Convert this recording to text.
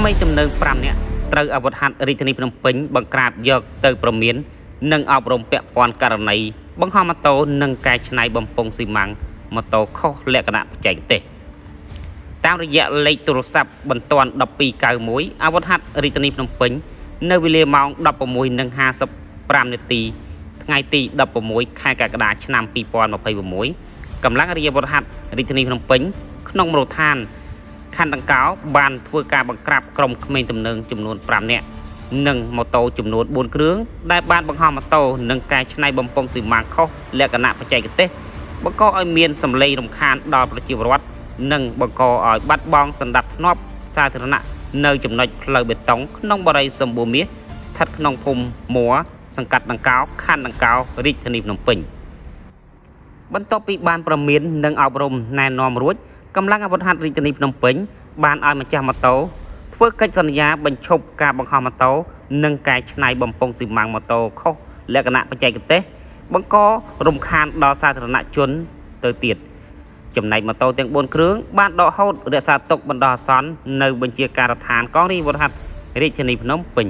ក្មេងទំនើង5នាក់ត្រូវអវត្តហាត់រាជធានីភ្នំពេញបង្ក្រាបយកទៅប្រមាននិងអប់រំពាក់ព័ន្ធករណីបង្ហោះម៉ូតូនិងកែច្នៃបំពង់ស៊ីម៉ាំងម៉ូតូខុសលក្ខណៈបច្ចេកទេសតាមរយៈលេខទូរស័ព្ទបន្ទាន់1291អវត្តហាត់រាជធានីភ្នំពេញនៅវេលាម៉ោង 16:55 នាទីថ្ងៃទី16 ខែកក្កដាឆ្នាំ 2026 កម្លាំងរាជអាវុធហត្ថរាជធានីភ្នំពេញក្នុងមូលដ្ឋានខណ្ឌដង្កោបានធ្វើការបង្ក្រាបក្រុមក្មេងទំនើងចំនួន5នាក់និងម៉ូតូចំនួន4គ្រឿងដែលបានបង្ហោះម៉ូតូនិងកែច្នៃបំពង់ស៊ីម៉ាំងខុសលក្ខណៈបច្ចេកទេសបង្កឲ្យមានសម្លេងរំខានដល់ប្រជាពលរដ្ឋនិងបង្កឲ្យបាត់បង់សណ្ដាប់ធ្នាប់សាធារណៈនៅចំណុចផ្លូវបេតុងក្នុងបរិយាសម្បូរមាសស្ថិតក្នុងភូមិមួសង្កាត់ដង្កោខណ្ឌដង្កោរាជធានីភ្នំពេញបន្ទាប់ពីបានប្រមាននិងអប់រំណែនាំរួចកម្លាំងអាវុធហត្ថរាជធានីភ្នំពេញបានឲ្យម្ចាស់ម៉ូតូធ្វើកិច្ចសន្យាបញ្ឈប់ការបង្ហោះម៉ូតូនិងកែច្នៃបំពង់ស៊ីម៉ាំងម៉ូតូខុសលក្ខណៈបច្ចេកទេសបង្ករំខានដល់សាធារណជនទៅទៀតចំណែកម៉ូតូទាំង4គ្រឿងបានដកហូតរក្សាទុកបណ្ដោះអាសន្ននៅបញ្ជាការដ្ឋានកងរាជអាវុធហត្ថរាជធានីភ្នំពេញ